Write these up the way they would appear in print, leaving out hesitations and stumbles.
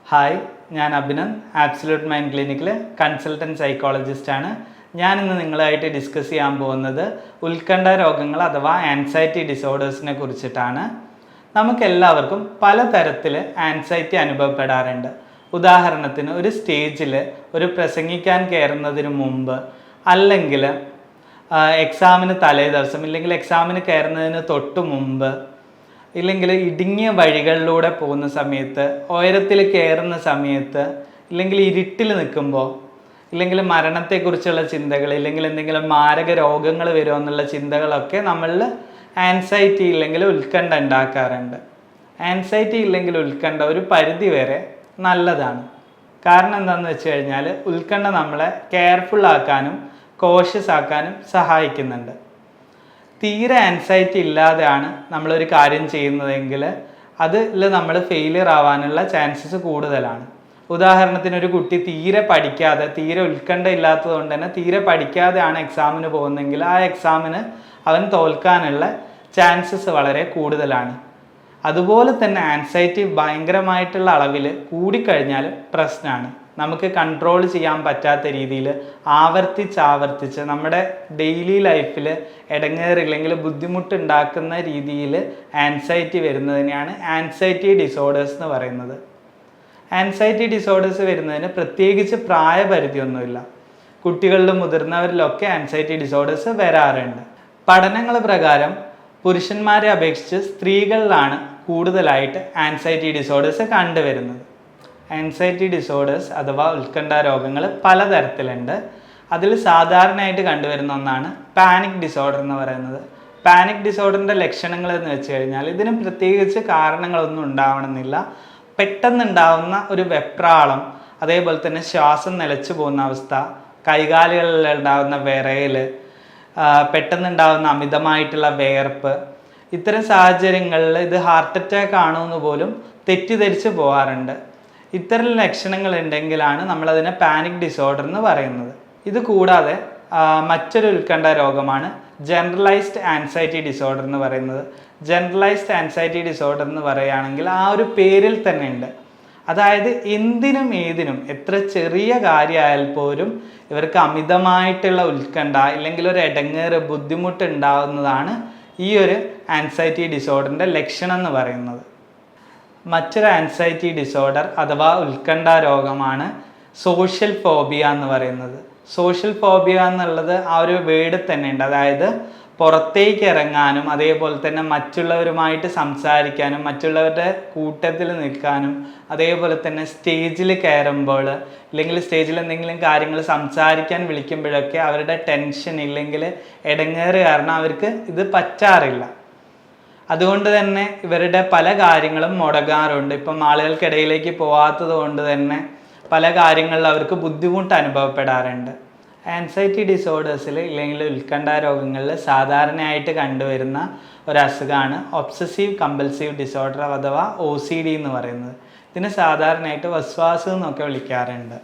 Hi, ഞാൻ Abhinand, absolute mind ക്ലിനിക്കിൽ consultant സൈക്കോളജിസ്റ്റാണ്. ഞാനിന്ന് നിങ്ങളായിട്ട് ഡിസ്കസ് ചെയ്യാൻ പോകുന്നത് ഉത്കണ്ഠ രോഗങ്ങൾ അഥവാ ആൻസൈറ്റി ഡിസോർഡേഴ്സിനെ കുറിച്ചിട്ടാണ്. നമുക്കെല്ലാവർക്കും പലതരത്തിൽ ആൻസൈറ്റി അനുഭവപ്പെടാറുണ്ട്. ഉദാഹരണത്തിന് ഒരു സ്റ്റേജിൽ ഒരു പ്രസംഗിക്കാൻ കയറുന്നതിന് മുമ്പ്, അല്ലെങ്കിൽ എക്സാമിന് തലേ ദിവസം, ഇല്ലെങ്കിൽ എക്സാമിന് കയറുന്നതിന് തൊട്ട് മുമ്പ്, ഇല്ലെങ്കിൽ ഇടുങ്ങിയ വഴികളിലൂടെ പോകുന്ന സമയത്ത്, ഉയരത്തിൽ കയറുന്ന സമയത്ത്, ഇല്ലെങ്കിൽ ഇരുട്ടിൽ നിൽക്കുമ്പോൾ, ഇല്ലെങ്കിൽ മരണത്തെക്കുറിച്ചുള്ള ചിന്തകൾ, ഇല്ലെങ്കിൽ എന്തെങ്കിലും മാരക രോഗങ്ങൾ വരുമോ എന്നുള്ള ചിന്തകളൊക്കെ നമ്മളിൽ ആൻസൈറ്റി ഇല്ലെങ്കിൽ ഉത്കണ്ഠ ഉണ്ടാക്കാറുണ്ട്. ആൻസൈറ്റി ഇല്ലെങ്കിൽ ഉത്കണ്ഠ ഒരു പരിധി വരെ നല്ലതാണ്. കാരണം എന്താണെന്ന് വെച്ച് കഴിഞ്ഞാൽ ഉത്കണ്ഠ നമ്മളെ കെയർഫുൾ ആക്കാനും കോഷ്യസ് ആക്കാനും സഹായിക്കുന്നുണ്ട്. തീരെ ആൻസൈറ്റി ഇല്ലാതെയാണ് നമ്മളൊരു കാര്യം ചെയ്യുന്നതെങ്കിൽ അതിൽ നമ്മൾ ഫെയിലിയർ ആവാനുള്ള ചാൻസസ് കൂടുതലാണ്. ഉദാഹരണത്തിന് ഒരു കുട്ടി തീരെ പഠിക്കാതെ, തീരെ ഉത്കണ്ഠ ഇല്ലാത്തത് കൊണ്ട് തന്നെ തീരെ പഠിക്കാതെയാണ് എക്സാമിന് പോകുന്നതെങ്കിൽ ആ എക്സാമിന് അവൻ തോൽക്കാനുള്ള ചാൻസസ് വളരെ കൂടുതലാണ്. അതുപോലെ തന്നെ ആൻസൈറ്റി ഭയങ്കരമായിട്ടുള്ള അളവിൽ കൂടിക്കഴിഞ്ഞാൽ പ്രശ്നമാണ്. നമുക്ക് കൺട്രോൾ ചെയ്യാൻ പറ്റാത്ത രീതിയിൽ ആവർത്തിച്ച് നമ്മുടെ ഡെയിലി ലൈഫിൽ ഇടങ്ങേറില്ലെങ്കിൽ ബുദ്ധിമുട്ടുണ്ടാക്കുന്ന രീതിയിൽ ആൻസൈറ്റി വരുന്നതിനെയാണ് ആൻസൈറ്റി ഡിസോർഡേഴ്സ് എന്ന് പറയുന്നത്. ആൻസൈറ്റി ഡിസോർഡേഴ്സ് വരുന്നതിന് പ്രത്യേകിച്ച് പ്രായപരിധിയൊന്നുമില്ല. കുട്ടികളിലും മുതിർന്നവരിലൊക്കെ ആൻസൈറ്റി ഡിസോർഡേഴ്സ് വരാറുണ്ട്. പഠനങ്ങൾ പ്രകാരം പുരുഷന്മാരെ അപേക്ഷിച്ച് സ്ത്രീകളിലാണ് കൂടുതലായിട്ട് ആൻസൈറ്റി ഡിസോർഡേഴ്സ് കണ്ടുവരുന്നത്. ആൻസൈറ്റി ഡിസോർഡേഴ്സ് അഥവാ ഉത്കണ്ഠ രോഗങ്ങൾ പലതരത്തിലുണ്ട്. അതിൽ സാധാരണയായിട്ട് കണ്ടുവരുന്ന ഒന്നാണ് പാനിക് ഡിസോർഡർ എന്ന് പറയുന്നത്. പാനിക് ഡിസോർഡറിൻ്റെ ലക്ഷണങ്ങൾ എന്ന് വെച്ച് കഴിഞ്ഞാൽ ഇതിന് പ്രത്യേകിച്ച് കാരണങ്ങളൊന്നും ഉണ്ടാവണമെന്നില്ല. പെട്ടെന്നുണ്ടാവുന്ന ഒരു വെപ്രാളം, അതേപോലെ തന്നെ ശ്വാസം നിലച്ചു പോകുന്ന അവസ്ഥ, കൈകാലുകളിൽ ഉണ്ടാകുന്ന വിറയൽ, പെട്ടെന്നുണ്ടാകുന്ന അമിതമായിട്ടുള്ള വിയർപ്പ്, ഇത്തരം സാഹചര്യങ്ങളിൽ ഇത് ഹാർട്ട് അറ്റാക്ക് ആണോ എന്ന് പോലും തെറ്റിദ്ധരിച്ച് പോകാറുണ്ട്. ഇത്തരം ലക്ഷണങ്ങൾ ഉണ്ടെങ്കിലാണ് നമ്മളതിനെ പാനിക് ഡിസോർഡർ എന്ന് പറയുന്നത്. ഇത് കൂടാതെ മറ്റൊരു ഉത്കണ്ഠ രോഗമാണ് ജനറലൈസ്ഡ് ആൻസൈറ്റി ഡിസോർഡർ എന്ന് പറയുന്നത്. ജനറലൈസ്ഡ് ആൻസൈറ്റി ഡിസോർഡർ എന്ന് പറയുകയാണെങ്കിൽ ആ ഒരു പേരിൽ തന്നെ ഉണ്ട്. അതായത് എന്തിനും ഏതിനും എത്ര ചെറിയ കാര്യമായാൽ പോലും ഇവർക്ക് അമിതമായിട്ടുള്ള ഉത്കണ്ഠ ഇല്ലെങ്കിൽ ഒരു ഇടങ്ങേറ് ബുദ്ധിമുട്ട് ഉണ്ടാകുന്നതാണ് ഈ ഒരു ആൻസൈറ്റി ഡിസോർഡറിൻ്റെ ലക്ഷണം എന്ന് പറയുന്നത്. മറ്റൊരു ആൻസൈറ്റി ഡിസോർഡർ അഥവാ ഉത്കണ്ഠ രോഗമാണ് സോഷ്യൽ ഫോബിയ എന്ന് പറയുന്നത്. സോഷ്യൽ ഫോബിയ എന്നുള്ളത് ആ ഒരു വേർഡ് തന്നെ ഉണ്ട്. അതായത് പുറത്തേക്ക് ഇറങ്ങാനും അതേപോലെ തന്നെ മറ്റുള്ളവരുമായിട്ട് സംസാരിക്കാനും മറ്റുള്ളവരുടെ കൂട്ടത്തിൽ നിൽക്കാനും അതേപോലെ തന്നെ സ്റ്റേജിൽ കയറുമ്പോൾ ഇല്ലെങ്കിൽ സ്റ്റേജിൽ എന്തെങ്കിലും കാര്യങ്ങൾ സംസാരിക്കാൻ വിളിക്കുമ്പോഴൊക്കെ അവരുടെ ടെൻഷൻ ഇല്ലെങ്കിൽ ഇടങ്ങേറ് കാരണം അവർക്ക് ഇത് പറ്റാറില്ല. അതുകൊണ്ട് തന്നെ ഇവരുടെ പല കാര്യങ്ങളും മുടങ്ങാറുണ്ട്. ഇപ്പം ആളുകൾക്കിടയിലേക്ക് പോകാത്തത് കൊണ്ട് തന്നെ പല കാര്യങ്ങളിലും അവർക്ക് ബുദ്ധിമുട്ട് അനുഭവപ്പെടാറുണ്ട്. ആൻസൈറ്റി ഡിസോർഡേഴ്സിൽ ഇല്ലെങ്കിൽ ഉത്കണ്ഠ രോഗങ്ങളിൽ സാധാരണയായിട്ട് കണ്ടുവരുന്ന ഒരു അസുഖമാണ് ഒബ്സസീവ് കമ്പൽസീവ് ഡിസോർഡർ അഥവാ OCD എന്ന് പറയുന്നത്. ഇതിന് സാധാരണയായിട്ട് വസ്വാസ് എന്നൊക്കെ വിളിക്കാറുണ്ട്.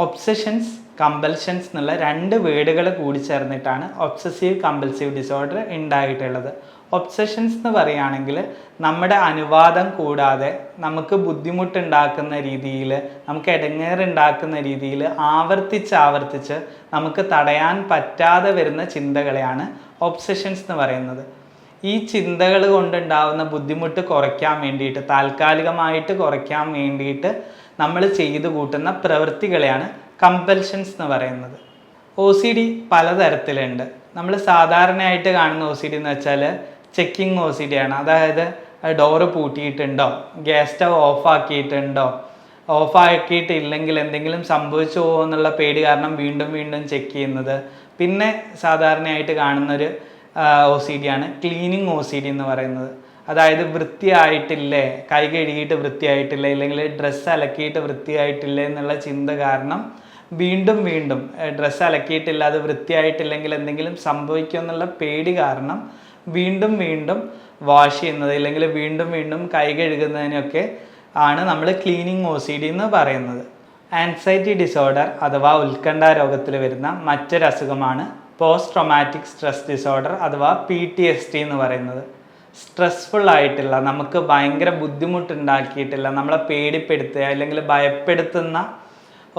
ഒബ്സഷൻസ്, കമ്പൽഷൻസ് എന്നുള്ള രണ്ട് വേർഡുകൾ കൂടി ചേർന്നിട്ടാണ് ഒബ്സസീവ് കമ്പൽസീവ് ഡിസോർഡർ ഉണ്ടായിട്ടുള്ളത്. ഒബ്സഷൻസ് എന്ന് പറയുകയാണെങ്കിൽ നമ്മുടെ അനുവാദം കൂടാതെ നമുക്ക് ബുദ്ധിമുട്ടുണ്ടാക്കുന്ന രീതിയിൽ, നമുക്ക് ഇടങ്ങേറുണ്ടാക്കുന്ന രീതിയിൽ ആവർത്തിച്ച് നമുക്ക് തടയാൻ പറ്റാതെ വരുന്ന ചിന്തകളെയാണ് ഒബ്സഷൻസ് എന്ന് പറയുന്നത്. ഈ ചിന്തകൾ കൊണ്ടുണ്ടാവുന്ന ബുദ്ധിമുട്ട് കുറയ്ക്കാൻ വേണ്ടിയിട്ട്, താൽക്കാലികമായിട്ട് കുറയ്ക്കാൻ വേണ്ടിയിട്ട് നമ്മൾ ചെയ്തു കൂട്ടുന്ന പ്രവൃത്തികളെയാണ് കമ്പൽഷൻസ് എന്ന് പറയുന്നത്. OCD പലതരത്തിലുണ്ട്. നമ്മൾ സാധാരണയായിട്ട് കാണുന്ന OCD എന്ന് വെച്ചാൽ ചെക്കിങ് OCD ആണ്. അതായത് ഡോറ് പൂട്ടിയിട്ടുണ്ടോ, ഗ്യാസ് സ്റ്റവ് ഓഫാക്കിയിട്ടില്ലെങ്കിൽ എന്തെങ്കിലും സംഭവിച്ചു പോകുമോ എന്നുള്ള പേടി കാരണം വീണ്ടും ചെക്ക് ചെയ്യുന്നത്. പിന്നെ സാധാരണയായിട്ട് കാണുന്നൊരു OCD ആണ് ക്ലീനിങ് OCD എന്ന് പറയുന്നത്. അതായത് വൃത്തിയായിട്ടില്ലേ, കൈ കഴുകിയിട്ട് വൃത്തിയായിട്ടില്ലേ, ഇല്ലെങ്കിൽ ഡ്രസ്സ് അലക്കിയിട്ട് വൃത്തിയായിട്ടില്ലേ എന്നുള്ള ചിന്ത കാരണം വീണ്ടും ഡ്രസ്സ് അലക്കിയിട്ടില്ല, അത് വൃത്തിയായിട്ടില്ലെങ്കിൽ എന്തെങ്കിലും സംഭവിക്കുമെന്നുള്ള പേടി കാരണം വീണ്ടും വാഷ് ചെയ്യുന്നത് ഇല്ലെങ്കിൽ വീണ്ടും കൈ കഴുകുന്നതിനൊക്കെ ആണ് നമ്മൾ ക്ലീനിങ് OCD എന്ന് പറയുന്നത്. ആൻസൈറ്റി ഡിസോർഡർ അഥവാ ഉത്കണ്ഠ രോഗത്തിൽ വരുന്ന മറ്റൊരു അസുഖമാണ് പോസ്റ്റ് ട്രോമാറ്റിക് സ്ട്രെസ് ഡിസോർഡർ അഥവാ PTSD എന്ന് പറയുന്നത്. സ്ട്രെസ്ഫുൾ ആയിട്ടുള്ള, നമുക്ക് ഭയങ്കര ബുദ്ധിമുട്ടുണ്ടാക്കിയിട്ടുള്ള, നമ്മളെ പേടിപ്പെടുത്തുക അല്ലെങ്കിൽ ഭയപ്പെടുത്തുന്ന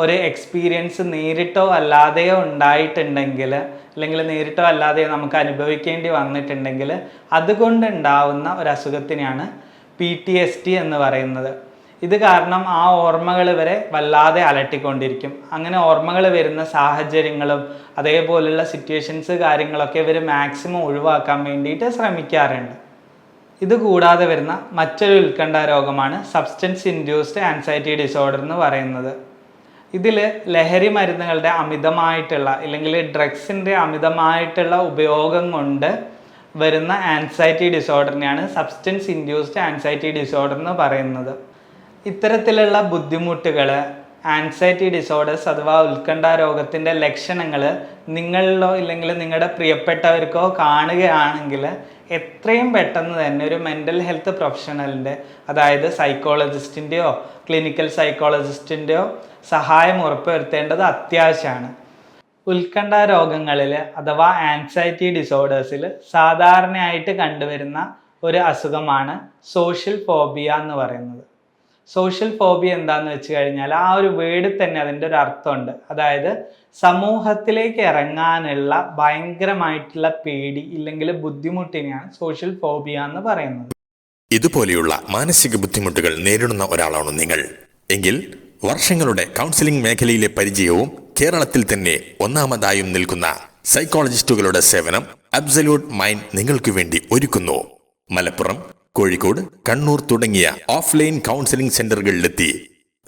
ഒരു എക്സ്പീരിയൻസ് നേരിട്ടോ അല്ലാതെയോ ഉണ്ടായിട്ടുണ്ടെങ്കിൽ, അല്ലെങ്കിൽ നേരിട്ടോ അല്ലാതെയോ നമുക്ക് അനുഭവിക്കേണ്ടി വന്നിട്ടുണ്ടെങ്കിൽ അതുകൊണ്ടുണ്ടാവുന്ന ഒരു അസുഖത്തിനെയാണ് PTSD എന്ന് പറയുന്നത്. ഇത് കാരണം ആ ഓർമ്മകൾ വരെ വല്ലാതെ അലട്ടിക്കൊണ്ടിരിക്കും. അങ്ങനെ ഓർമ്മകൾ വരുന്ന സാഹചര്യങ്ങളും അതേപോലുള്ള സിറ്റുവേഷൻസ് കാര്യങ്ങളൊക്കെ ഇവർ മാക്സിമം ഒഴിവാക്കാൻ വേണ്ടിയിട്ട് ശ്രമിക്കാറുണ്ട്. ഇത് കൂടാതെ വരുന്ന മറ്റൊരു ഉത്കണ്ഠ രോഗമാണ് സബ്സ്റ്റൻസ് ഇൻഡ്യൂസ്ഡ് ആൻസൈറ്റി ഡിസോർഡർ എന്ന് പറയുന്നത്. ഇതിൽ ലഹരി മരുന്നുകളുടെ അമിതമായിട്ടുള്ള അല്ലെങ്കിൽ ഡ്രഗ്സിൻ്റെ അമിതമായിട്ടുള്ള ഉപയോഗം കൊണ്ട് വരുന്ന ആൻസൈറ്റി ഡിസോർഡറിനെയാണ് സബ്സ്റ്റൻസ് ഇൻഡ്യൂസ്ഡ് ആൻസൈറ്റി ഡിസോർഡർ എന്ന് പറയുന്നത്. ഇത്തരത്തിലുള്ള ബുദ്ധിമുട്ടുകൾ, ആൻസൈറ്റി ഡിസോർഡേഴ്സ് അഥവാ ഉത്കണ്ഠ രോഗത്തിൻ്റെ ലക്ഷണങ്ങൾ നിങ്ങളിലോ ഇല്ലെങ്കിൽ നിങ്ങളുടെ പ്രിയപ്പെട്ടവർക്കോ കാണുകയാണെങ്കിൽ എത്രയും പെട്ടെന്ന് തന്നെ ഒരു മെൻ്റൽ ഹെൽത്ത് പ്രൊഫഷണലിൻ്റെ, അതായത് സൈക്കോളജിസ്റ്റിൻ്റെയോ ക്ലിനിക്കൽ സൈക്കോളജിസ്റ്റിൻ്റെയോ സഹായം ഉറപ്പുവരുത്തേണ്ടത് അത്യാവശ്യമാണ്. ഉത്കണ്ഠ രോഗങ്ങളിൽ അഥവാ ആൻസൈറ്റി ഡിസോർഡേഴ്സിൽ സാധാരണയായിട്ട് കണ്ടുവരുന്ന ഒരു അസുഖമാണ് സോഷ്യൽ ഫോബിയ എന്ന് പറയുന്നത്. സോഷ്യൽ ഫോബിയ എന്താണെന്ന് വെച്ച് കഴിഞ്ഞാൽ ആ ഒരു വേർഡിൽ തന്നെ അതിൻ്റെ ഒരു അർത്ഥമുണ്ട്. അതായത് സമൂഹത്തിലേക്ക് ഇറങ്ങാനുള്ള ഭയങ്കരമായിട്ടുള്ള പേടി ഇല്ലെങ്കിൽ ബുദ്ധിമുട്ടിനെയാണ് സോഷ്യൽ ഫോബിയ എന്ന് പറയുന്നത്. ഇതുപോലെയുള്ള മാനസിക ബുദ്ധിമുട്ടുകൾ നേരിടുന്ന ഒരാളാണോ നിങ്ങൾ എങ്കിൽ വർഷങ്ങളുടെ കൗൺസിലിംഗ് മേഖലയിലെ പരിചയവും കേരളത്തിൽ തന്നെ ഒന്നാമതായും നിൽക്കുന്ന സൈക്കോളജിസ്റ്റുകളുടെ സേവനം അബ്സല്യൂട്ട് മൈൻഡ് നിങ്ങൾക്ക് വേണ്ടി ഒരുക്കുന്നു. മലപ്പുറം, കോഴിക്കോട്, കണ്ണൂർ തുടങ്ങിയ ഓഫ്ലൈൻ കൗൺസിലിംഗ് സെന്ററുകളിലെത്തി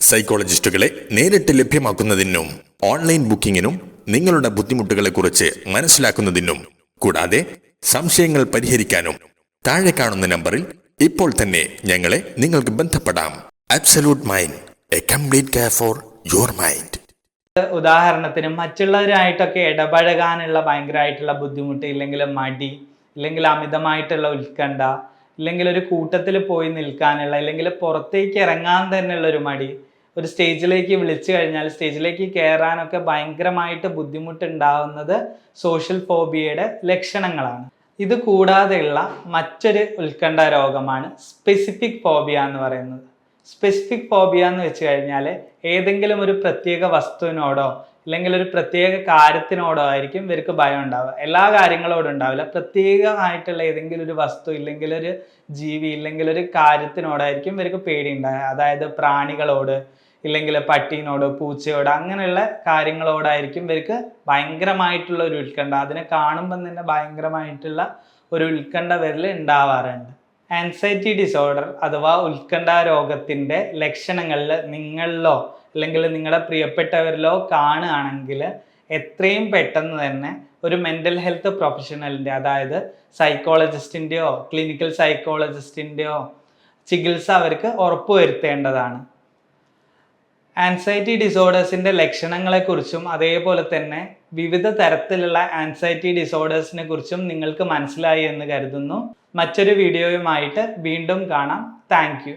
സൈക്കോളജിസ്റ്റുകളെ നേരിട്ട് ലഭ്യമാക്കുന്നതിനും ഓൺലൈൻ ബുക്കിങ്ങിനും നിങ്ങളുടെ ബുദ്ധിമുട്ടുകളെക്കുറിച്ച് മനസ്സിലാക്കുന്നതിനും കൂടാതെ സംശയങ്ങൾ പരിഹരിക്കാനും താഴെ കാണുന്ന നമ്പറിൽ ഇപ്പോൾ തന്നെ ഞങ്ങളെ നിങ്ങൾക്ക് ബന്ധപ്പെടാം. Absolute mind, A complete care for your mind. ഉദാഹരണത്തിന് മറ്റുള്ളവരായിട്ടൊക്കെ ഇടപഴകാനുള്ള ഭയങ്കരമായിട്ടുള്ള ബുദ്ധിമുട്ട്, ഇല്ലെങ്കിൽ മടി, ഇല്ലെങ്കിൽ അമിതമായിട്ടുള്ള ഉത്കണ്ഠ, ഇല്ലെങ്കിൽ ഒരു കൂട്ടത്തിൽ പോയി നിൽക്കാനുള്ള, ഇല്ലെങ്കിൽ പുറത്തേക്ക് ഇറങ്ങാൻ തന്നെയുള്ള ഒരു മടി, ഒരു സ്റ്റേജിലേക്ക് വിളിച്ചു കഴിഞ്ഞാൽ സ്റ്റേജിലേക്ക് കയറാനൊക്കെ ഭയങ്കരമായിട്ട് ബുദ്ധിമുട്ടുണ്ടാവുന്നത് സോഷ്യൽ ഫോബിയയുടെ ലക്ഷണങ്ങളാണ്. ഇത് കൂടാതെയുള്ള മറ്റൊരു ഉത്കണ്ഠ രോഗമാണ് സ്പെസിഫിക് ഫോബിയ എന്ന് പറയുന്നത്. സ്പെസിഫിക് ഫോബിയ എന്ന് വെച്ച് കഴിഞ്ഞാൽ ഏതെങ്കിലും ഒരു പ്രത്യേക വസ്തുവിനോടോ അല്ലെങ്കിൽ ഒരു പ്രത്യേക കാര്യത്തിനോടോ ആയിരിക്കും ഇവർക്ക് ഭയം ഉണ്ടാവുക. എല്ലാ കാര്യങ്ങളോടും ഉണ്ടാവില്ല. പ്രത്യേകമായിട്ടുള്ള ഏതെങ്കിലും ഒരു വസ്തു ഇല്ലെങ്കിൽ ഒരു ജീവി ഇല്ലെങ്കിൽ ഒരു കാര്യത്തിനോടായിരിക്കും ഇവർക്ക് പേടി ഉണ്ടാവുക. അതായത് പ്രാണികളോട് ഇല്ലെങ്കിൽ പട്ടീനോട്, പൂച്ചയോട്, അങ്ങനെയുള്ള കാര്യങ്ങളോടായിരിക്കും ഇവർക്ക് ഭയങ്കരമായിട്ടുള്ള ഒരു ഉത്കണ്ഠ. അതിനെ കാണുമ്പം തന്നെ ഭയങ്കരമായിട്ടുള്ള ഒരു ഉത്കണ്ഠ വരൽ ഉണ്ടാവാറുണ്ട്. ആൻസൈറ്റി ഡിസോർഡർ അഥവാ ഉത്കണ്ഠ രോഗത്തിൻ്റെ ലക്ഷണങ്ങളിൽ നിങ്ങളിലോ അല്ലെങ്കിൽ നിങ്ങളുടെ പ്രിയപ്പെട്ടവരിലോ കാണുകയാണെങ്കിൽ എത്രയും പെട്ടെന്ന് തന്നെ ഒരു മെൻ്റൽ ഹെൽത്ത് പ്രൊഫഷണലിൻ്റെ, അതായത് സൈക്കോളജിസ്റ്റിൻ്റെയോ ക്ലിനിക്കൽ സൈക്കോളജിസ്റ്റിൻ്റെയോ ചികിത്സ അവർക്ക് ഉറപ്പുവരുത്തേണ്ടതാണ്. ആൻസൈറ്റി ഡിസോർഡേഴ്സിൻ്റെ ലക്ഷണങ്ങളെക്കുറിച്ചും അതേപോലെ തന്നെ വിവിധ തരത്തിലുള്ള ആൻസൈറ്റി ഡിസോർഡേഴ്സിനെ കുറിച്ചും നിങ്ങൾക്ക് മനസ്സിലായി എന്ന് കരുതുന്നു. മറ്റൊരു വീഡിയോയുമായിട്ട് വീണ്ടും കാണാം. Thank you.